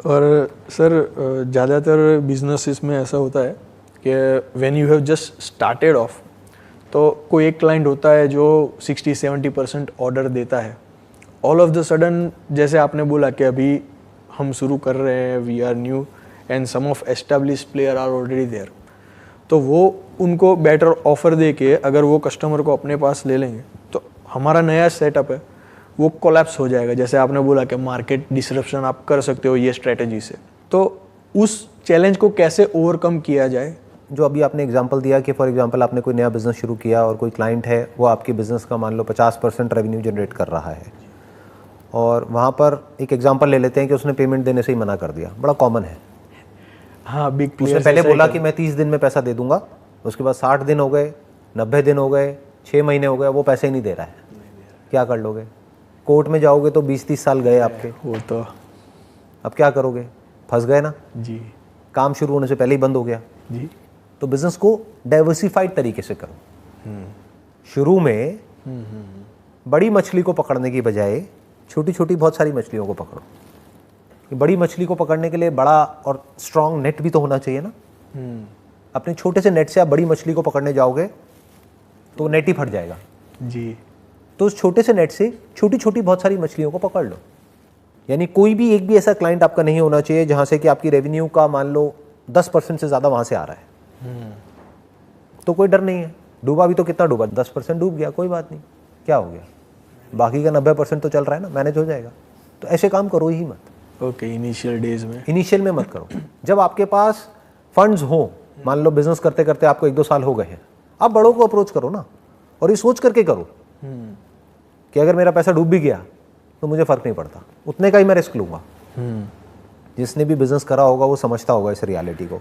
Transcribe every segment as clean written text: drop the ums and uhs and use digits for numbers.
और सर ज़्यादातर बिजनेसेस में ऐसा होता है कि when you have just started off, तो कोई एक क्लाइंट होता है जो 60-70% ऑर्डर देता है। ऑल ऑफ द सडन, जैसे आपने बोला कि अभी हम शुरू कर रहे हैं, we are new and some of establish player are already there, तो वो उनको बेटर ऑफर दे के अगर वो कस्टमर को अपने पास ले लेंगे तो हमारा नया सेटअप है वो कोलैप्स हो जाएगा। जैसे आपने बोला कि मार्केट डिसरप्शन आप कर सकते हो ये स्ट्रेटजी से, तो उस चैलेंज को कैसे ओवरकम किया जाए? जो अभी आपने एग्जांपल दिया कि फॉर एग्जांपल आपने कोई नया बिज़नेस शुरू किया और कोई क्लाइंट है वो आपके बिज़नेस का मान लो 50% रेवेन्यू जनरेट कर रहा है, और वहाँ पर एक एग्जांपल ले लेते हैं कि उसने पेमेंट देने से ही मना कर दिया। बड़ा कॉमन है। हाँ, बिग उसने पहले बोला कि मैं 30 दिन में पैसा दे दूंगा, उसके बाद 60 दिन हो गए, 90 दिन हो गए, 6 महीने हो गए, वो पैसे ही नहीं दे रहा है। क्या कर लोगे? कोर्ट में जाओगे तो 20-30 साल गए आपके। वो तो अब क्या करोगे? फंस गए ना जी। काम शुरू होने से पहले ही बंद हो गया जी। तो बिजनेस को डाइवर्सिफाइड तरीके से करो। शुरू में बड़ी मछली को पकड़ने की बजाय छोटी छोटी बहुत सारी मछलियों को पकड़ो। कि बड़ी मछली को पकड़ने के लिए बड़ा और स्ट्रांग नेट भी तो होना चाहिए ना। अपने छोटे से नेट से आप बड़ी मछली को पकड़ने जाओगे तो नेट ही फट जाएगा जी। तो उस छोटे से नेट से छोटी छोटी बहुत सारी मछलियों को पकड़ लो। यानी कोई भी एक भी ऐसा क्लाइंट आपका नहीं होना चाहिए जहां से कि आपकी रेवेन्यू का मान लो 10% से ज़्यादा वहां से आ रहा है। तो कोई डर नहीं है। डूबा भी तो कितना डूबा? 10% डूब गया, कोई बात नहीं, क्या हो गया, बाकी का 90% तो चल रहा है ना, मैनेज हो जाएगा। तो ऐसे काम करो ही मत। ओके, इनिशियल डेज में, इनिशियल में मत करो। जब आपके पास फंड्स हो, मान लो बिजनेस करते करते आपको 1-2 साल हो गए हैं, आप बड़ों को अप्रोच करो ना, और ये सोच करके करो कि अगर मेरा पैसा डूब भी गया तो मुझे फर्क नहीं पड़ता, उतने का ही मैं रिस्क लूंगा। जिसने भी बिजनेस करा होगा वो समझता होगा इस रियलिटी को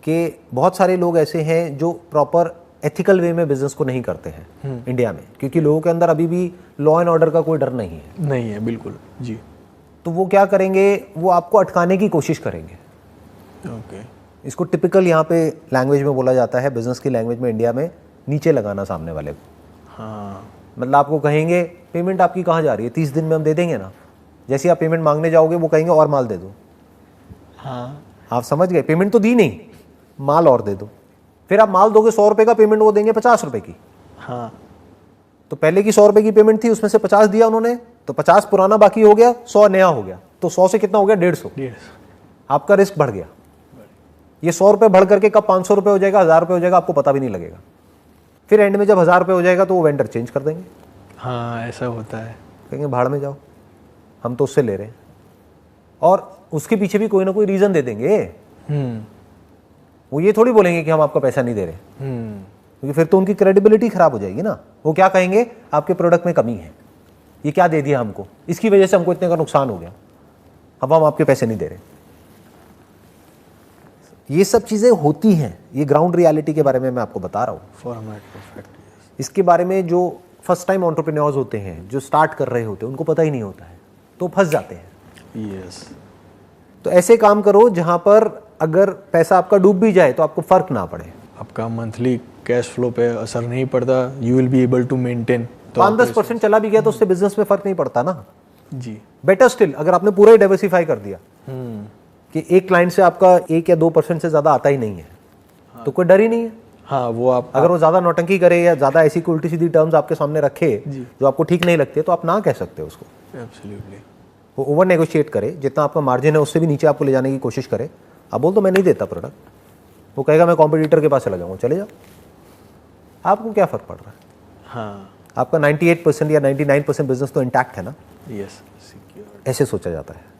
कि बहुत सारे लोग ऐसे हैं जो प्रॉपर एथिकल वे में बिजनेस को नहीं करते हैं इंडिया में, क्योंकि लोगों के अंदर अभी भी लॉ एंड ऑर्डर का कोई डर नहीं है। नहीं है, बिल्कुल जी। तो वो क्या करेंगे, वो आपको अटकाने की कोशिश करेंगे। ओके। इसको टिपिकल यहाँ पे लैंग्वेज में बोला जाता है, बिजनेस की लैंग्वेज में इंडिया में, नीचे लगाना सामने वाले को। हाँ, मतलब आपको कहेंगे पेमेंट आपकी कहाँ जा रही है, 30 दिन में हम दे देंगे ना। जैसे आप पेमेंट मांगने जाओगे वो कहेंगे और माल दे दो। हाँ, आप समझ गए, पेमेंट तो दी नहीं, माल और दे दो। फिर आप माल दोगे 100 रुपये का, पेमेंट वो देंगे 50 रुपये की। हाँ, तो पहले की 100 रुपये की पेमेंट थी, उसमें से 50 दिया उन्होंने, तो 50 पुराना बाकी हो गया, 100 नया हो गया। तो 100 से कितना हो गया? 150। आपका रिस्क बढ़ गया। ये 100 रुपये बढ़ करके कब 500 रुपये हो जाएगा, 1000 रुपये हो जाएगा, आपको पता भी नहीं लगेगा। फिर एंड में जब 1000 रुपये हो जाएगा तो वो वेंडर चेंज कर देंगे। हाँ, ऐसा होता है। कहेंगे भाड़ में जाओ, हम तो उससे ले रहे हैं। और उसके पीछे भी कोई ना कोई रीजन दे देंगे। वो ये थोड़ी बोलेंगे कि हम आपका पैसा नहीं दे रहे, क्योंकि फिर तो उनकी क्रेडिबिलिटी खराब हो जाएगी ना। वो क्या कहेंगे, आपके प्रोडक्ट में कमी है, ये क्या दे दिया हमको, इसकी वजह से हमको इतने का नुकसान हो गया, अब हम आपके पैसे नहीं दे रहे। ये सब चीजें होती हैं, ये ग्राउंड रियलिटी के बारे में मैं आपको बता रहा हूँ। Format perfect. इसके बारे में जो फर्स्ट टाइम एंटरप्रेन्योर्स होते हैं, जो स्टार्ट कर रहे होते हैं, उनको पता ही नहीं होता है, तो फंस जाते हैं। यस। तो ऐसे काम करो जहां पर अगर पैसा आपका डूब भी जाए तो आपको फर्क ना पड़े, आपका मंथली कैश फ्लो पे असर नहीं पड़ता, you will be able to maintain. 5-10% चला भी गया तो उससे बिजनेस में फर्क नहीं पड़ता ना। जी। बेटर स्टिल, अगर आपने पूरा ही डाइवर्सिफाई कर दिया कि एक क्लाइंट से आपका 1 या 2% से ज्यादा आता ही नहीं है, तो कोई डर ही नहीं है। हाँ, वो आप अगर वो ज्यादा नौटंकी करे या ज्यादा ऐसी कोई उल्टी सीधी टर्म्स आपके सामने रखे जो आपको ठीक नहीं लगते, तो आप ना कह सकते हो उसको। एब्सोल्युटली। वो ओवर नेगोशिएट करे, जितना आपका मार्जिन है उससे भी नीचे आपको ले जाने की कोशिश करे। आप बोल दो मैं नहीं देता प्रोडक्ट, वो कहेगा मैं कॉम्पिटिटर के पास चला जाऊंगा, चले जाओ, आपको क्या फर्क पड़ रहा है। हाँ, आपका 98% या 99% बिजनेस तो इंटैक्ट है ना। Yes, secure. ऐसे सोचा जाता है।